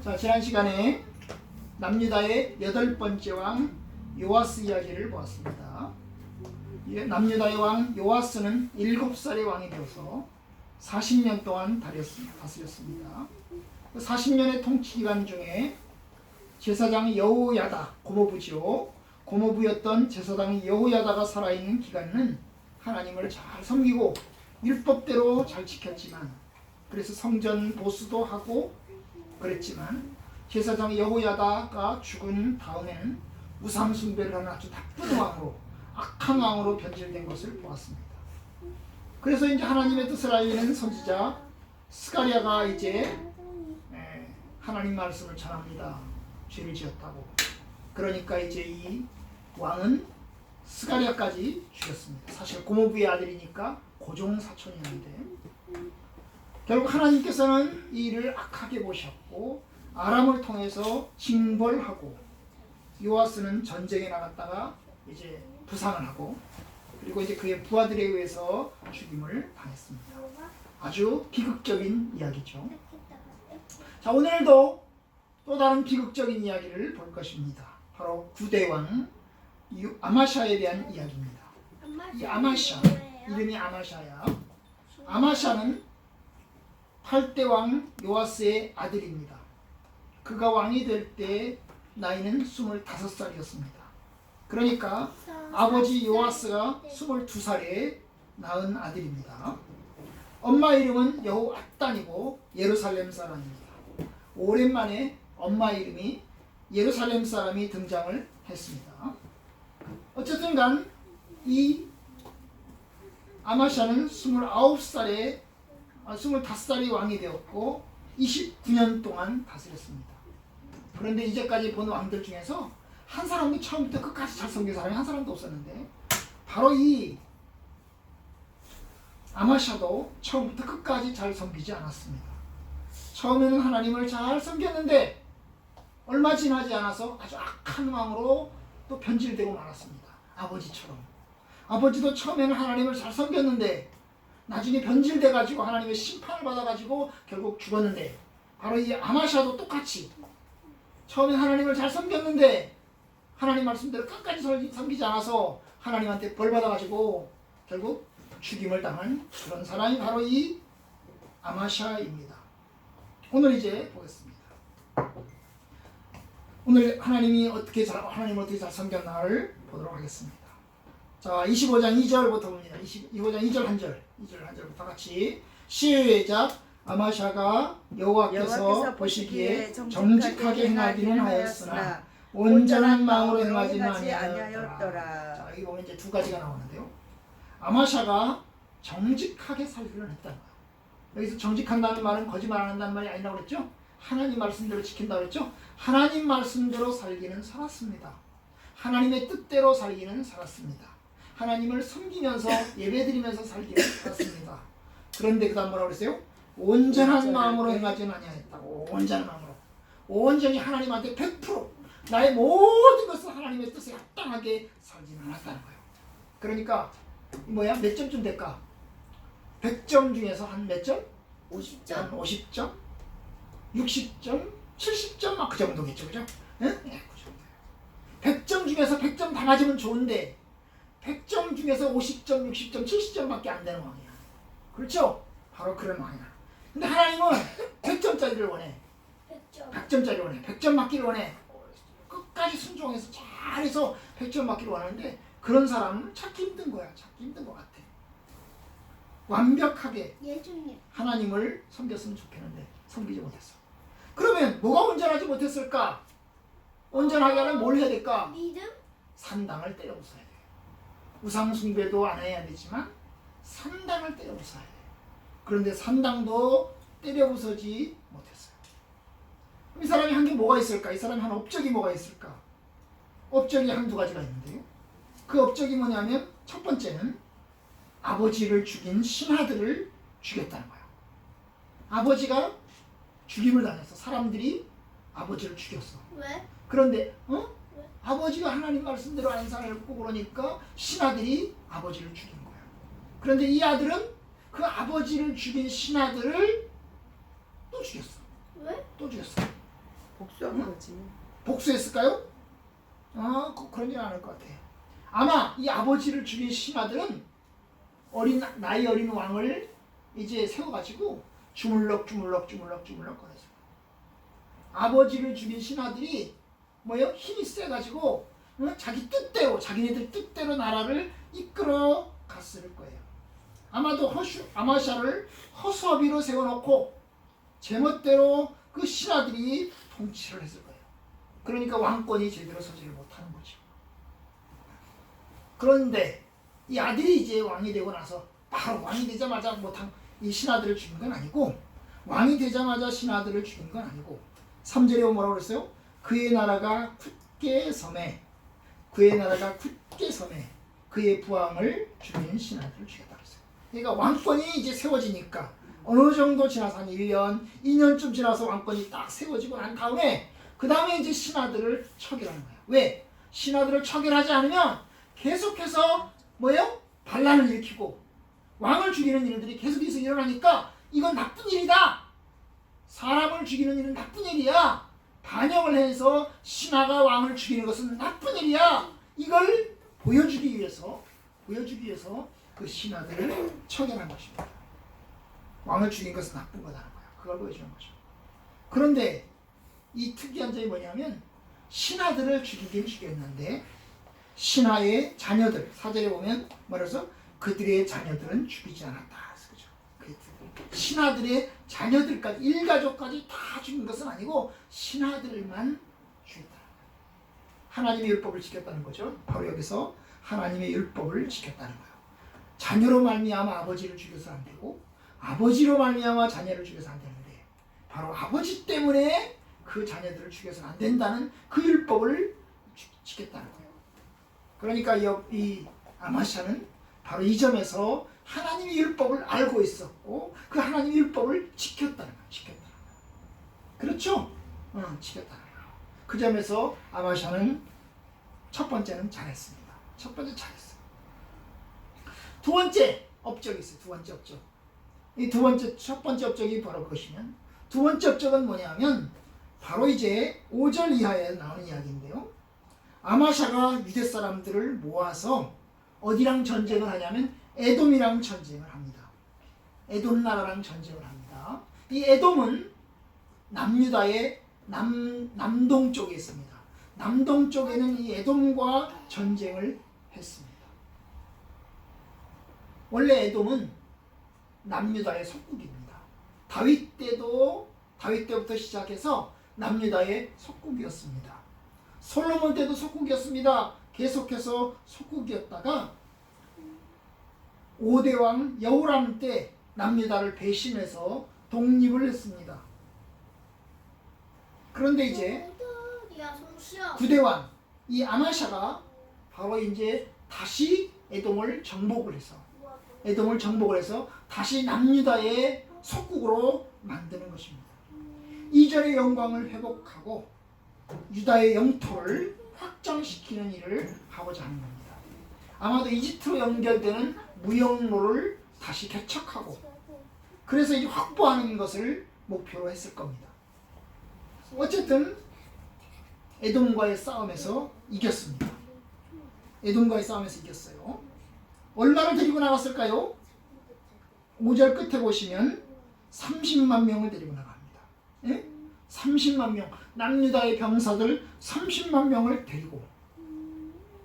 자, 지난 시간에 남유다의 8번째 왕 요아스 이야기를 보았습니다. 남유다의 왕 요아스는 7살의 왕이 되어서 40년 동안 다스렸습니다. 40년의 통치 기간 중에 제사장 여호야다, 고모부였던 제사장 여호야다가 살아있는 기간은 하나님을 잘 섬기고 율법대로 잘 지켰지만, 그래서 성전 보수도 하고 그랬지만, 제사장 여호야다가 죽은 다음에는 우상 숭배를 하는 아주 나쁜 왕으로, 악한 왕으로 변질된 것을 보았습니다. 그래서 이제 하나님의 뜻을 알리는 선지자 스가랴가 이제 하나님 말씀을 전합니다. 죄를 지었다고. 그러니까 이제 이 왕은 스가랴까지 죽였습니다. 사실 고모부의 아들이니까 고종 사촌이었는데, 결국 하나님께서는 이 일을 악하게 보셨고 아람을 통해서 징벌하고, 요아스는 전쟁에 나갔다가 이제 부상을 하고, 그리고 이제 그의 부하들에 의해서 죽임을 당했습니다. 아주 비극적인 이야기죠. 자, 오늘도 또 다른 비극적인 이야기를 볼 것입니다. 바로 9대왕 아마샤에 대한 이야기입니다. 이 아마샤, 이름이 아마샤야. 아마샤는 8대 왕 요아스의 아들입니다. 그가 왕이 될 때 나이는 25살이었습니다. 그러니까 아버지 요아스가 22살에 낳은 아들입니다. 엄마 이름은 여호앗단이고 예루살렘 사람입니다. 오랜만에 엄마 이름이 예루살렘 사람이 등장을 했습니다. 어쨌든 간 이 아마샤는 25살이 왕이 되었고 29년 동안 다스렸습니다. 그런데 이제까지 본 왕들 중에서 한 사람도 처음부터 끝까지 잘 섬긴 사람이 한 사람도 없었는데, 바로 이 아마샤도 처음부터 끝까지 잘 섬기지 않았습니다. 처음에는 하나님을 잘 섬겼는데 얼마 지나지 않아서 아주 악한 왕으로 또 변질되고 말았습니다. 아버지처럼. 아버지도 처음에는 하나님을 잘 섬겼는데 나중에 변질돼가지고 하나님의 심판을 받아가지고 결국 죽었는데, 바로 이 아마샤도 똑같이 처음에 하나님을 잘 섬겼는데 하나님 말씀대로 끝까지 섬기지 않아서 하나님한테 벌 받아가지고 결국 죽임을 당한 그런 사람이 바로 이 아마샤입니다. 오늘 이제 보겠습니다. 오늘 하나님을 어떻게 잘 섬겼나를 보도록 하겠습니다. 자, 25장 2절부터 봅니다. 25장 2절 1절부터 같이 시작. 아마샤가 여호와께서 보시기에 정직하게 행하기는 하였으나 온전한 마음으로 행하지는 아니하였더라. 자, 여기 보면 이제 두 가지가 나오는데요. 아마샤가 정직하게 살기를 했다는 거예요. 여기서 정직한다는 말은 거짓말 안 한다는 말이 아니라고 그랬죠? 하나님 말씀대로 지킨다고 그랬죠? 하나님 말씀대로 살기는 살았습니다. 하나님의 뜻대로 살기는 살았습니다. 하나님을 섬기면서 예배드리면서 살기는 살았습니다. 그런데 그 다음 뭐라고 그랬어요? 온전한 마음으로 행하지는 아니하였다고. 온전한 마음으로. 온전히 하나님한테 100% 나의 모든 것을 하나님의 뜻에 합당하게 살지는 않았다는 거예요. 그러니까 몇 점쯤 될까? 100점 중에서 한 몇 점? 50점. 한 50점? 60점? 70점? 막 그 정도겠죠, 그죠? 네? 네, 그 정도예요. 100점 중에서 100점 다 맞으면 좋은데 100점 중에서 50점, 60점, 70점밖에 안 되는 왕이야. 그렇죠? 바로 그런 왕이야. 근데 하나님은 100점짜리를 원해. 100점짜리를 원해. 100점 맞기를 원해. 끝까지 순종해서 잘해서 100점 맞기를 원하는데, 그런 사람은 찾기 힘든 거야. 찾기 힘든 것 같아. 완벽하게 하나님을 섬겼으면 좋겠는데 섬기지 못했어. 그러면 뭐가 온전하지 못했을까? 온전하게 하려면 뭘 해야 될까? 믿음? 산당을 때려 부숴야 돼. 우상 숭배도 안 해야 되지만 산당을 때려 부숴야 돼. 그런데 산당도 때려 부서지 못했어요. 이 사람이 한 게 뭐가 있을까? 이 사람이 한 업적이 뭐가 있을까? 업적이 한두 가지가 있는데요. 그 업적이 뭐냐면, 첫 번째는 아버지를 죽인 신하들을 죽였다는 거예요. 아버지가 죽임을 당했어. 사람들이 아버지를 죽였어. 왜? 그런데 아버지가 하나님 말씀대로 안 살고 그러니까 신하들이 아버지를 죽인 거야. 그런데 이 아들은 그 아버지를 죽인 신하들을 또 죽였어. 왜? 또 죽였어. 복수한 거지. 복수했을까요? 그러지 않을 것 같아요. 아마 이 아버지를 죽인 신하들은 나이 어린 왕을 이제 세워가지고 주물럭 거렸어요. 아버지를 죽인 신하들이 힘이 세가지고 자기네들 뜻대로 나라를 이끌어 갔을 거예요. 아마도 아마샤를 허수아비로 세워놓고 제멋대로 그 신하들이 통치를 했을 거예요. 그러니까 왕권이 제대로 서지를 못하는 거죠. 그런데 이 아들이 이제 왕이 되고 나서 바로 왕이 되자마자 이 신하들을 죽인 건 아니고, 왕이 되자마자 신하들을 죽인 건 아니고, 3절에 보면 뭐라고 그랬어요? 그의 나라가 굳게 섬에 그의 부왕을 죽인 신하들을 죽였다 그랬어요. 그러니까 왕권이 이제 세워지니까 어느 정도 지나서 한 1년, 2년쯤 지나서 왕권이 딱 세워지고 난 다음에 그 다음에 이제 신하들을 처결하는 거예요. 왜? 신하들을 처결하지 않으면 계속해서 반란을 일으키고 왕을 죽이는 일들이 계속해서 일어나니까 이건 나쁜 일이다. 사람을 죽이는 일은 나쁜 일이야. 반역을 해서 신하가 왕을 죽이는 것은 나쁜 일이야. 이걸 보여주기 위해서 그 신하들을 처결한 것입니다. 왕을 죽인 것은 나쁜 거다는 거야. 그걸 보여주는 거죠. 그런데 이 특이한 점이 뭐냐면 신하들을 죽이긴 죽였는데 신하의 자녀들, 4절에 보면 뭐라서 그들의 자녀들은 죽이지 않았다. 그죠? 신하들의 자녀들까지, 일가족까지 다 죽인 것은 아니고 신하들만 죽였다. 하나님의 율법을 지켰다는 거죠. 바로 여기서 하나님의 율법을 지켰다는 거예요. 자녀로 말미암아 아버지를 죽여서 안 되고 아버지로 말미암아 자녀를 죽여서 안 되는데 바로 아버지 때문에 그 자녀들을 죽여서는 안 된다는 그 율법을 지켰다는 거예요. 그러니까 이 아마샤는 바로 이 점에서 하나님의 율법을 알고 있었고 그 하나님의 율법을 지켰다는 거예요. 그렇죠? 지켰다는 거예요. 그 점에서 아마샤는 첫 번째는 잘했습니다. 잘했어요. 두 번째 업적이 있어요. 두 번째 업적. 첫 번째 업적이 바로 그것이면 두 번째 업적은 뭐냐면 바로 이제 5절 이하에 나오는 이야기인데요. 아마샤가 유대 사람들을 모아서 어디랑 전쟁을 하냐면 에돔이랑 전쟁을 합니다. 에돔 나라랑 전쟁을 합니다. 이 에돔은 남유다의 남동쪽에 있습니다. 남동쪽에는 이 에돔과 전쟁을 했습니다. 원래 에돔은 남유다의 속국입니다. 다윗 때부터 시작해서 남유다의 속국이었습니다. 솔로몬 때도 속국이었습니다. 계속해서 속국이었다가 5대 왕 여호람 때 남유다를 배신해서 독립을 했습니다. 그런데 이제 9대 왕 이 아마샤가 바로 이제 다시 에돔을 정복을 해서 다시 남유다의 속국으로 만드는 것입니다. 이전의 영광을 회복하고 유다의 영토를 확장시키는 일을 하고자 하는 겁니다. 아마도 이집트로 연결되는 무역로를 다시 개척하고 그래서 이제 확보하는 것을 목표로 했을 겁니다. 어쨌든 에돔과의 싸움에서 이겼습니다. 이겼어요. 얼마를 데리고 나갔을까요? 5절 끝에 보시면 30만 명을 데리고 나갑니다. 예? 30만 명, 남유다의 병사들 30만 명을 데리고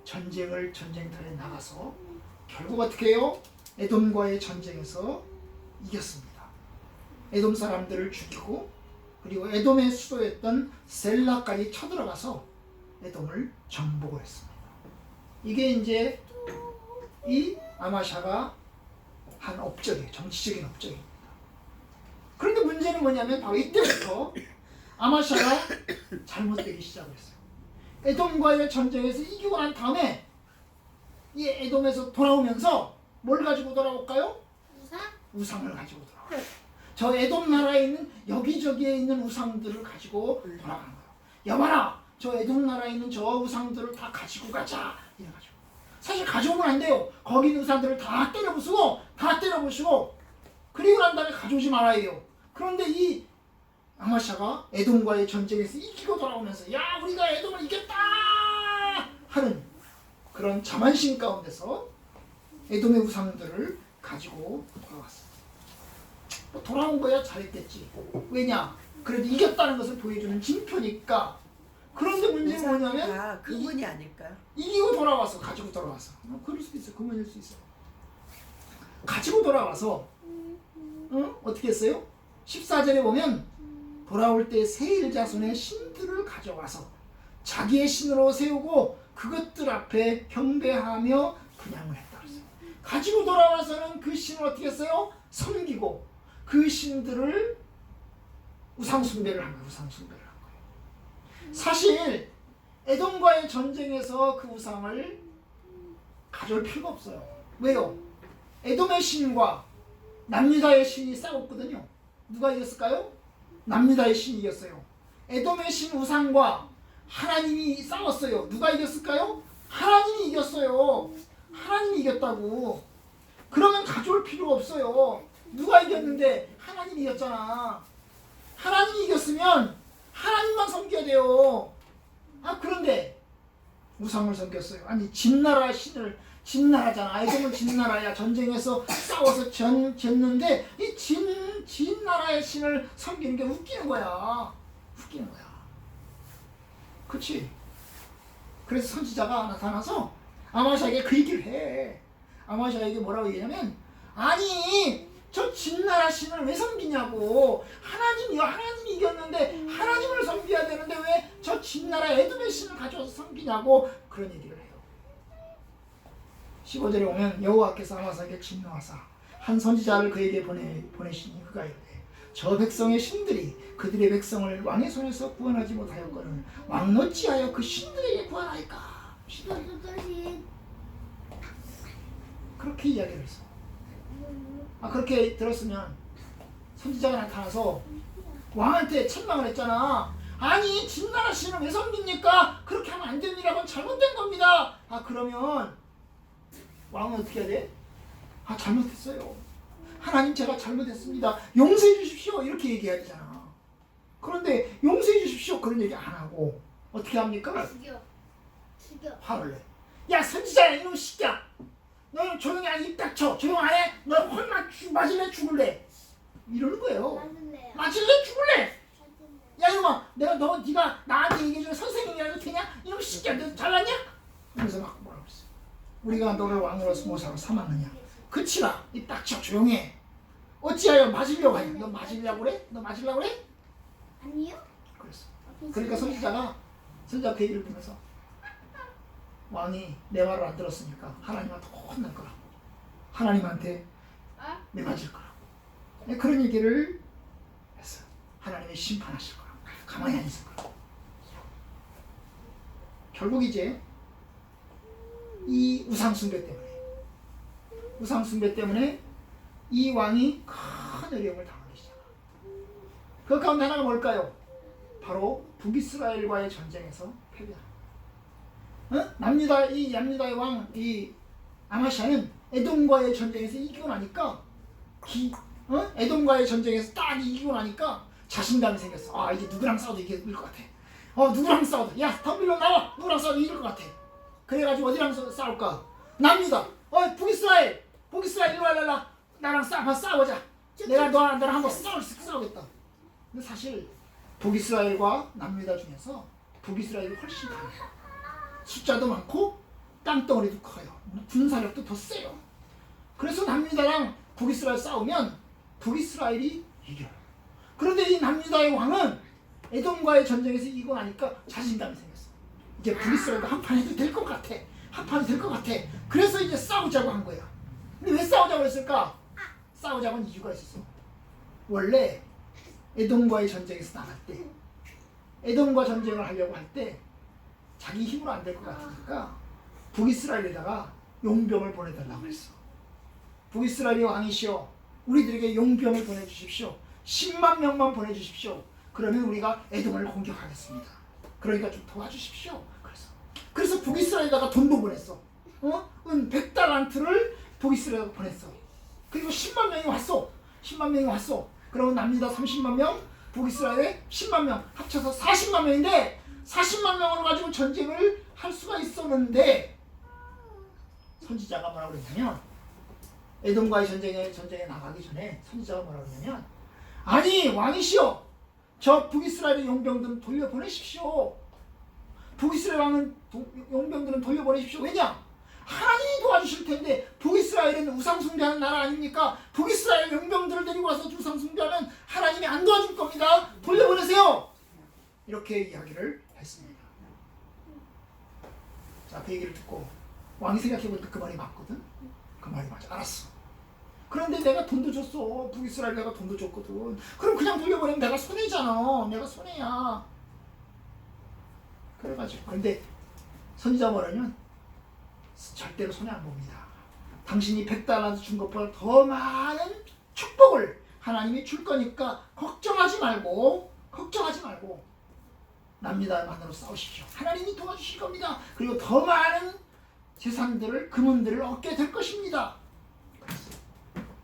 전쟁터에 나가서 결국 어떻게 해요? 에돔과의 전쟁에서 이겼습니다. 에돔 사람들을 죽이고 그리고 에돔의 수도였던 셀라까지 쳐들어가서 에돔을 정복을 했습니다. 이게 이제 이 아마샤가 한 업적이에요. 정치적인 업적입니다. 그런데 문제는 뭐냐면 바로 이때부터 아마샤가 잘못되기 시작을 했어요. 에돔과의 전쟁에서 이기고 난 다음에 이 에돔에서 돌아오면서 뭘 가지고 돌아올까요? 우상을 가지고 돌아와요. 저 에돔 나라에 있는 여기저기에 있는 우상들을 가지고 돌아가는 거예요. 여봐라, 저 에돔 나라에 있는 저 우상들을 다 가지고 가자 이래가지고. 사실 가져오면 안 돼요. 거기 있는 우상들을 다 때려부수고 그리고 난 다음에 가져오지 말아야 해요. 그런데 이 아마샤가 에돔과의 전쟁에서 이기고 돌아오면서 야 우리가 에돔을 이겼다 하는 그런 자만심 가운데서 에돔의 우상들을 가지고 돌아왔어. 뭐 돌아온 거야 잘했겠지. 왜냐? 그래도 이겼다는 것을 보여주는 징표니까. 그런데 문제는 뭐냐면 그분이 아닐까요? 이기고 돌아와서 가지고 돌아와서 그럴 수도 있어. 그분일 수 있어. 가지고 돌아와서 어떻게 했어요? 14절에 보면 돌아올 때 세일 자손의 신들을 가져와서 자기의 신으로 세우고 그것들 앞에 경배하며 분향을 했다 그랬어요. 가지고 돌아와서는 그 신을 어떻게 했어요? 섬기고 그 신들을 우상숭배를 한 거예요. 우상숭배를 한 거예요. 사실 에돔과의 전쟁에서 그 우상을 가져올 필요가 없어요. 왜요? 에돔의 신과 남유다의 신이 싸웠거든요. 누가 이겼을까요? 남유다의 신이 이겼어요. 에돔의 신 우상과 하나님이 싸웠어요. 누가 이겼을까요? 하나님이 이겼어요. 하나님이 이겼다고. 그러면 가져올 필요가 없어요. 누가 이겼는데? 하나님이 이겼잖아. 하나님이 이겼으면 하나님만 섬겨야 돼요. 그런데 우상을 섬겼어요. 아니 진나라 신을 진나라잖아. 에돔은 진나라야. 전쟁에서 싸워서 졌는데 이 진나라의 신을 섬기는 게 웃기는 거야. 웃기는 거야. 그렇지? 그래서 선지자가 나타나서 아마샤에게 그 얘기를 해. 아마샤에게 뭐라고 얘기하냐면 아니 저 진나라 신을 왜 섬기냐고. 하나님이 이겼는데 하나님을 섬겨야 되는데 왜 저 진나라 에돔의 신을 가져와서 섬기냐고 그런 얘기를 해요. 15절에 오면 여호와께서 아마사에게 진노하사 한 선지자를 그에게 보내시니 그가 이르되 저 백성의 신들이 그들의 백성을 왕의 손에서 구원하지 못하였거늘 왕은 어찌하여 그 신들에게 구원하리까. 그렇게 이야기를 했어. 그렇게 들었으면 선지자가 나타나서 왕한테 책망을 했잖아. 아니 진나라 신을 왜 섬깁니까? 그렇게 하면 안 됩니다. 그건 잘못된 겁니다. 그러면 왕은 어떻게 해야 돼? 잘못했어요. 하나님 제가 잘못했습니다. 용서해 주십시오. 이렇게 얘기해야 되잖아. 그런데 용서해 주십시오. 그런 얘기 안 하고 어떻게 합니까? 죽여. 화를 내. 야 선지자야 이놈 새끼야. 너는 조용히 안 입 닥쳐. 조용 안 해? 너 혼 맞을래 죽을래? 이러는 거예요. 맞을래 죽을래? 야 이놈아 네가 나한테 얘기해주는 선생님이라도 되냐? 이놈 새끼야 너 잘났냐? 그래서 막 뭐라고 했어. 우리가 너를 왕으로서 모사로 삼았느냐? 그치라 입 닥쳐 조용해. 어찌하여 맞으려고 하냐? 너 맞으려고 그래? 너 맞으려고 그래? 아니요. 그랬어. 그러니까 선지자가 그 얘기를 보면서 왕이 내 말을 안 들었으니까 하나님한테 혼날 거라고. 하나님한테 내 맞을 거라고. 그런 얘기를 했어요. 하나님이 심판하실 거라고. 가만히 안 있을 거라고. 결국 이제 이 우상숭배 때문에 이 왕이 큰 어려움을 당하기 시작합니다. 그 가운데 하나가 뭘까요? 바로 북이스라엘과의 전쟁에서 패배합니다. 남유다의 왕 이 아마샤는 에돔과의 전쟁에서 이기고 나니까 에돔과의 전쟁에서 딱 이기고 나니까 자신감이 생겼어. 이제 누구랑 싸워도 이길 것 같아. 누구랑 싸워도 야 덤빌러 나와. 누구랑 싸워도 이길 것 같아. 그래가지고 어디랑 싸울까? 남유다. 북이스라엘 이리 와. 나랑 싸우자. 내가 너랑 한번 싸우겠다. 근데 사실 북이스라엘과 남유다 중에서 북이스라엘이 훨씬 강해요. 숫자도 많고 땅덩어리도 커요. 군사력도 더 세요. 그래서 남유다랑 북이스라엘 싸우면 북이스라엘이 이겨요. 그런데 이 남유다의 왕은 에돔과의 전쟁에서 이기고 나니까 자신감이 생겼어. 이제 북이스라엘도 한판 해도 될 것 같아. 한판이 될 것 같아. 그래서 이제 싸우자고 한 거야. 근데 왜 싸우자고 했을까? 싸우자고는 이유가 있었어. 원래 에돔과의 전쟁에서 나갈 때 에돔과 전쟁을 하려고 할 때 자기 힘으로 안 될 것 같으니까 북이스라엘에다가 용병을 보내달라고 했어. 북이스라엘이 왕이시여 우리들에게 용병을 보내주십시오. 10만 명만 보내주십시오. 그러면 우리가 에돔을 공격하겠습니다. 그러니까 좀 도와주십시오. 그래서 북이스라엘에다가 돈도 보냈어. 은 100달란트를 북이스라엘에 보냈어. 그리고 10만 명이 왔어. 그러면 남유다 30만 명, 북이스라엘에 10만 명 합쳐서 40만 명인데 40만 명으로 가지고 전쟁을 할 수가 있었는데 선지자가 뭐라고 그랬냐면 에돔과의 전쟁에 나가기 전에 선지자가 뭐라고 그랬냐면 아니 왕이시여 저 북이스라엘의 용병들은 돌려보내십시오. 북이스라엘 왕은 용병들은 돌려보내십시오. 왜냐? 하나님이 도와주실 텐데 북이스라엘은 우상숭배하는 나라 아닙니까? 북이스라엘 용병들을 데리고 와서 우상숭배하면 하나님이 안 도와줄 겁니다. 돌려보내세요. 이렇게 이야기를 했습니다. 자, 그 얘기를 듣고 왕이 생각해보니까 그 말이 맞거든. 그 말이 맞아. 알았어. 그런데 내가 돈도 줬어. 북이스라엘 내가 돈도 줬거든. 그럼 그냥 돌려보내면 내가 손해잖아. 내가 손해야. 그래가지고 그런데 선지자 뭐라냐면 절대로 손해 안 봅니다. 당신이 100달러 준 것보다 더 많은 축복을 하나님이 줄 거니까 걱정하지 말고 남미다만으로 싸우십시오. 하나님이 도와주실 겁니다. 그리고 더 많은 재산들을 금은들을 얻게 될 것입니다.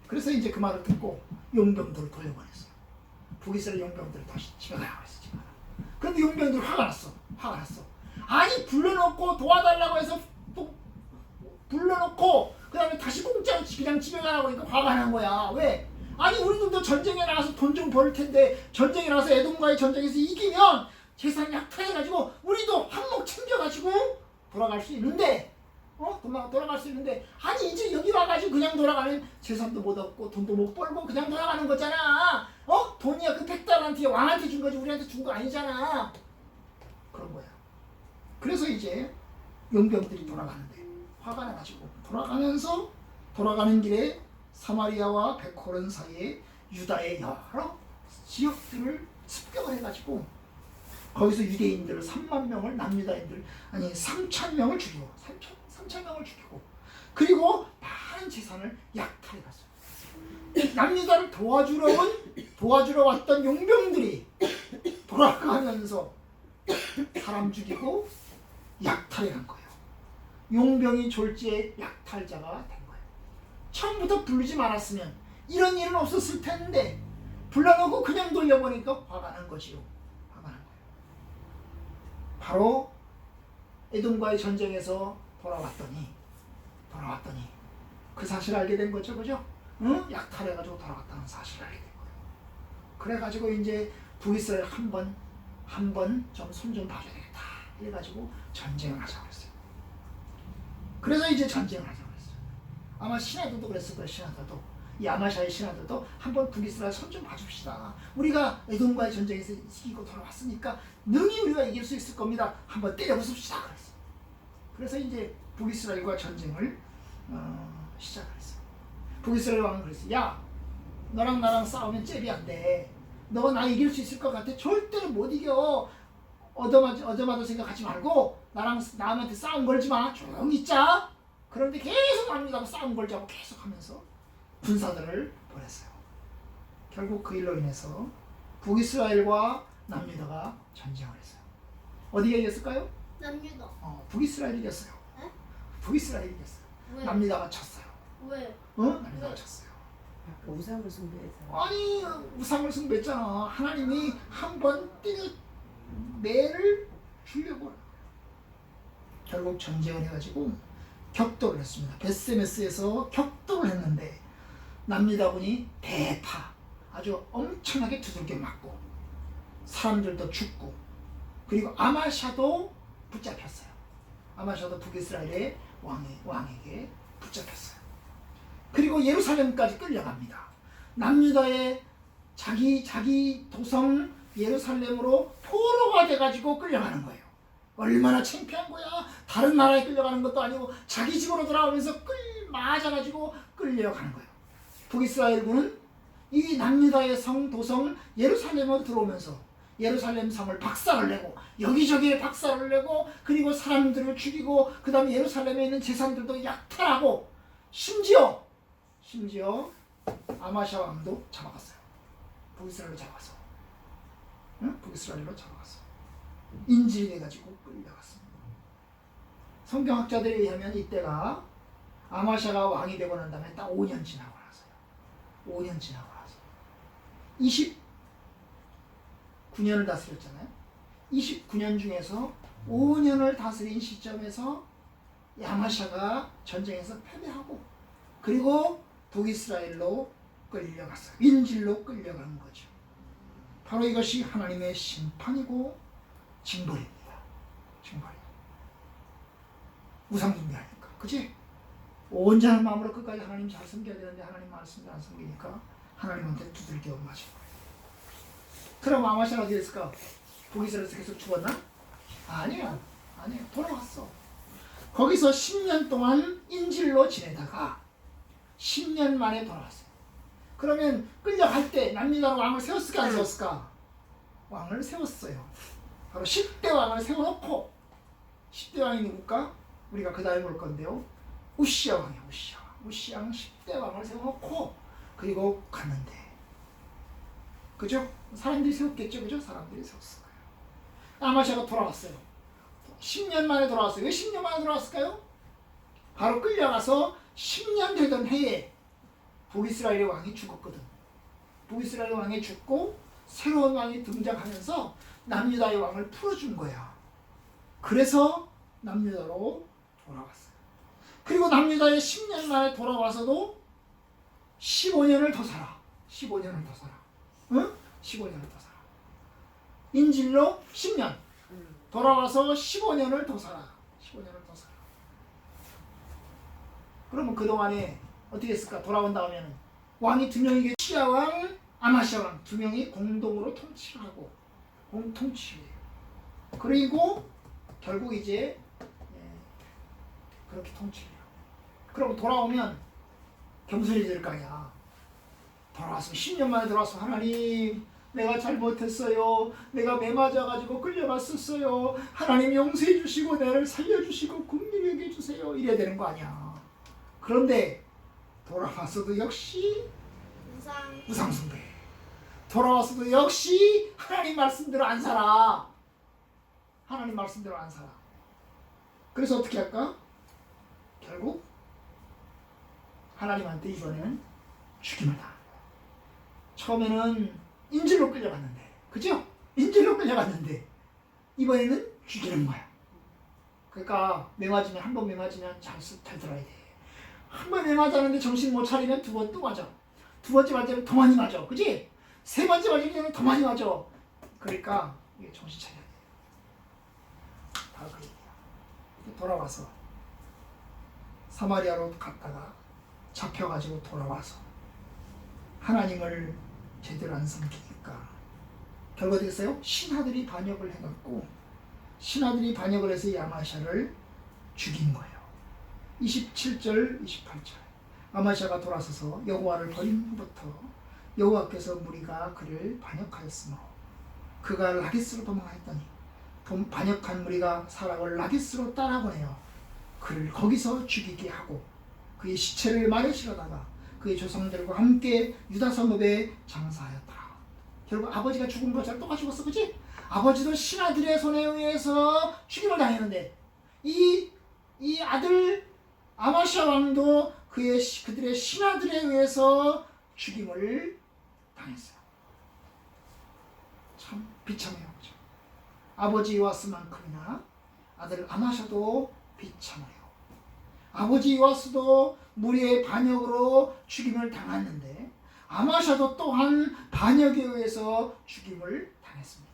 그래서 이제 그 말을 듣고 용병들을 돌려보냈어요. 북이스라엘 용병들을 다시 집에 가라고 했어. 집에 가라. 그런데 용병들이 화가 났어. 아니 불러놓고 도와달라고 해서 또 불러놓고 그 다음에 다시 공짜 그냥 집에 가라고 하니까 화가 난 거야. 왜? 아니 우리들도 전쟁에 나가서 돈 좀 벌 텐데 전쟁에 나가서 에돔과의 전쟁에서 이기면 재산 약탈해가지고 우리도 한몫 챙겨가지고 돌아갈 수 있는데 돌아갈 수 있는데 아니 이제 여기 와가지고 그냥 돌아가면 재산도 못 얻고 돈도 못 벌고 그냥 돌아가는 거잖아. 돈이야 그 100달러한테 왕한테 준 거지 우리한테 준 거 아니잖아. 그런 거야. 그래서 이제 용병들이 돌아가는데 화가 나가지고 돌아가는 길에 사마리아와 베코른 사이에 유다의 여러 지역들을 습격을 해가지고 거기서 유대인들을 3만 명을 남유다인들 3,000명을 죽이고 3,000명을 죽이고 그리고 많은 재산을 약탈해갔어요. 남유다를 도와주러 왔던 용병들이 돌아가면서 사람 죽이고 약탈해간 거예요. 용병이 졸지에 약탈자가 된 거예요. 처음부터 부르지 말았으면 이런 일은 없었을 텐데 불러놓고 그냥 돌려보니까 화가 난 거지요. 화가 난 거예요. 바로 에돔과의 전쟁에서 돌아왔더니 그 사실을 알게 된 거죠. 그죠? 약탈해가지고 돌아왔다는 사실을 알게 된 거예요. 그래가지고 이제 북이스라엘 한 번 좀 손 좀 봐줘야 되겠다 해가지고 전쟁을 하자고 했어요. 그래서 이제 전쟁을 하자고 했어요. 아마 신하들도 그랬을 거예요. 이 아마샤의 신하들도 한번 북이스라엘 손 좀 봐줍시다. 우리가 에돔과의 전쟁에서 이기고 돌아왔으니까 능히 우리가 이길 수 있을 겁니다. 한번 때려부숩시다 그랬어요. 그래서 이제 북이스라엘과 전쟁을 시작을 했어요. 북이스라엘 왕은 그랬어요. 야, 너랑 나랑 싸우면 잽이 안 돼. 너가 나 이길 수 있을 것 같아? 절대로 못 이겨. 얻어맞을 생각하지 말고 남한테 싸움 걸지 마. 조용히 있자. 그런데 계속 남미다가 싸움 걸자고 계속 하면서 군사들을 보냈어요. 결국 그 일로 인해서 북이스라엘과 남유다가 전쟁을 했어요. 어디가 이겼을까요? 남유다. 북이스라엘이 이겼어요. 에? 북이스라엘이 이겼어요. 왜? 남유다가 쳤어요. 왜? 남유다가 왜? 쳤어요. 우상을 숭배해서. 아니 우상을 숭배했잖아. 하나님이 한번 매를 주려고 결국 전쟁을 해가지고 격돌을 했습니다. 베스메스에서 격돌을 했는데 남유다군이 대파 아주 엄청나게 두들겨 맞고 사람들도 죽고 그리고 아마샤도 붙잡혔어요. 아마샤도 북이스라엘의 왕에게 붙잡혔어요. 그리고 예루살렘까지 끌려갑니다. 남유다의 자기 도성 예루살렘으로 포로가 돼가지고 끌려가는 거예요. 얼마나 창피한 거야. 다른 나라에 끌려가는 것도 아니고 자기 집으로 돌아오면서 맞아가지고 끌려가는 거예요. 북이스라엘군은 이 남유다의 도성 예루살렘으로 들어오면서 예루살렘 성을 박살을 내고 여기저기에 박살을 내고 그리고 사람들을 죽이고 그 다음에 예루살렘에 있는 재산들도 약탈하고 심지어 아마샤 왕도 잡아갔어요. 북이스라엘로 잡아서 북이스라엘로 잡아갔어요. 인질이 돼가지고 끌려갔습니다. 성경학자들에 의하면 이때가 아마샤가 왕이 되고 난 다음에 딱 5년 지나고 나서요. 5년 지나고 나서 9년을 다스렸잖아요. 29년 중에서 5년을 다스린 시점에서 야마샤가 전쟁에서 패배하고 그리고 북이스라엘로 끌려갔어요. 인질로 끌려간 거죠. 바로 이것이 하나님의 심판이고 징벌입니다. 징벌이. 우상숭배하니까. 그치? 온전한 마음으로 끝까지 하나님 잘 섬겨야 되는데 하나님 말씀을 안 섬기니까 하나님한테 두들겨 맞은 거예요. 그럼 아마샤가 어디 됐을까? 북이스라엘에서 계속 죽었나? 아니에요. 돌아왔어. 거기서 10년 동안 인질로 지내다가 10년 만에 돌아왔어요. 그러면 끌려갈 때 남유다로 왕을 세웠을까 안 세웠을까? 왕을 세웠어요. 바로 10대 왕을 세워놓고 10대 왕이 누굴까? 우리가 그 다음에 볼 건데요. 우시야 왕이야. 우시야 왕 10대 왕을 세워놓고 그리고 갔는데 그죠? 사람들이 세웠겠죠. 그죠? 사람들이 세웠을 거예요. 아마샤가 돌아왔어요. 10년 만에 돌아왔어요. 왜 10년 만에 돌아왔을까요? 바로 끌려가서 10년 되던 해에 북이스라엘의 왕이 죽었거든. 북이스라엘 왕이 죽고 새로운 왕이 등장하면서 남유다의 왕을 풀어준 거야. 그래서 남유다로 돌아왔어요. 그리고 남유다에 10년 만에 돌아와서도 15년을 더 살아. 15년을 더 살아. 응? 15년을 더 살아. 인질로 10년. 돌아와서 15년을 더 살아. 15년을 더 살아. 그러면 그동안에 어떻게 했을까? 돌아온 다음에는 왕이 두 명이게 시야 왕, 아마시아 왕 두 명이 공동으로 통치를 하고 공통치예요. 그리고 결국 이제 그렇게 통치를 해요. 그럼 돌아오면 겸손해질 거 아니야. 돌아왔으면 10년 만에 돌아왔으면 하나님 내가 잘못했어요. 내가 매 맞아가지고 끌려갔었어요. 하나님 용서해 주시고 나를 살려주시고 긍휼히 여겨주세요. 이래야 되는 거 아니야. 그런데 돌아와서도 역시 우상숭배. 돌아와서도 역시 하나님 말씀대로 안 살아. 하나님 말씀대로 안 살아. 그래서 어떻게 할까? 결국 하나님한테 이번에는 죽임을 당한 거야. 처음에는 인질로 끌려갔는데, 그죠? 인질로 끌려갔는데 이번에는 죽이는 거야. 그러니까 매맞으면 한 번 매맞으면 잘 들어야 돼. 한 번 매맞았는데 정신 못 차리면 두 번 또 맞아. 두 번째 맞으면 더 많이 맞아. 그지? 세 번째 맞으면 더 많이 맞아. 그러니까 이게 정신 차려야 돼. 바로 그 얘기야. 돌아와서 사마리아로 갔다가 잡혀가지고 돌아와서 하나님을 제대로 안 섬기니까 결과 됐어요? 신하들이 반역을 해갖고 신하들이 반역을 해서 야마샤를 죽인 거예요. 27절 28절 아마샤가 돌아서서 여호와를 버린 후부터 여호와께서 무리가 그를 반역하였으므로 그가 라기스로 도망하였더니 반역한 무리가 사람을 라기스로 따라보내어 그를 거기서 죽이게 하고 그의 시체를 말에 실어다가 그의 조상들과 함께 유다 성읍에 장사하였더라. 결국 아버지가 죽은 것처럼 똑같이 죽었어. 그치? 아버지도 신하들의 손에 의해서 죽임을 당했는데 이 아들 아마샤 왕도 그들의 신하들에 의해서 죽임을 당했어요. 참 비참해요. 그렇죠? 아버지 요아스만큼이나 아들 아마샤도 비참해요. 아버지 요아스도 무리의 반역으로 죽임을 당했는데 아마샤도 또한 반역에 의해서 죽임을 당했습니다.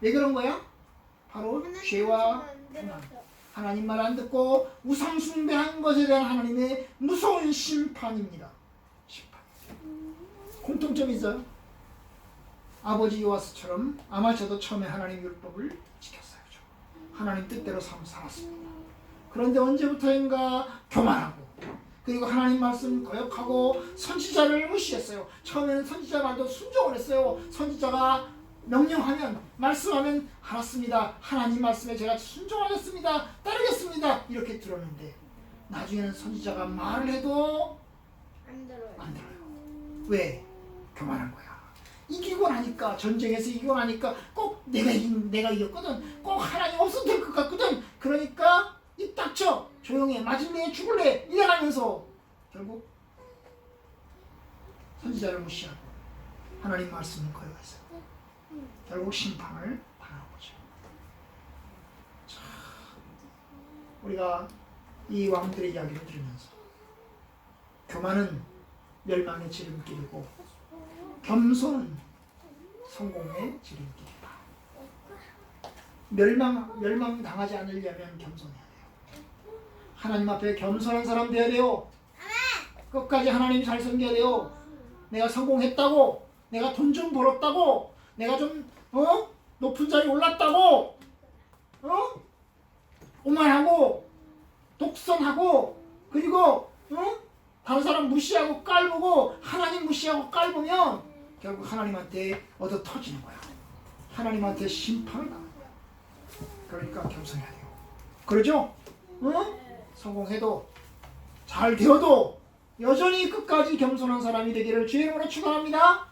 왜 그런 거야? 바로 죄와 분한. 하나님 말 안 듣고 우상 숭배한 것에 대한 하나님의 무서운 심판입니다. 심판. 공통점이 있어요. 아버지 요아스처럼 아마샤도 처음에 하나님 율법을 지켰어요. 그렇죠? 하나님 뜻대로 살았습니다. 그런데 언제부터인가 교만하고 그리고 하나님 말씀 거역하고 선지자를 무시했어요. 처음에는 선지자 말도 순종을 했어요. 선지자가 명령하면 말씀하면 알았습니다. 하나님 말씀에 제가 순종하겠습니다. 따르겠습니다. 이렇게 들었는데 나중에는 선지자가 말을 해도 안 들어요. 왜? 교만한 거야. 이기고 나니까 전쟁에서 이기고 나니까 꼭 내가 이겼거든. 꼭 하나님 없어도 될 것 같거든. 그러니까 입 닥쳐. 조용해. 맞을래? 죽을래? 이래가면서 결국 선지자를 무시하고 하나님 말씀을 거역했어요. 결국 심판을 당하는 거죠. 자, 우리가 이 왕들의 이야기를 들으면서 교만은 멸망의 지름길이고 겸손은 성공의 지름길이다. 멸망 당하지 않으려면 겸손해야 돼요. 하나님 앞에 겸손한 사람 되어야 돼요. 끝까지 하나님 잘 섬겨야 돼요. 내가 성공했다고, 내가 돈 좀 벌었다고, 내가 좀 높은 자리에 올랐다고, 오만하고 독선하고 그리고 다른 사람 무시하고 깔보고 하나님 무시하고 깔보면 결국 하나님한테 얻어 터지는 거야. 하나님한테 심판을 당하는 거야. 그러니까 겸손해야 돼요. 그러죠? 성공해도 잘 되어도 여전히 끝까지 겸손한 사람이 되기를 주의 이름으로 축원합니다.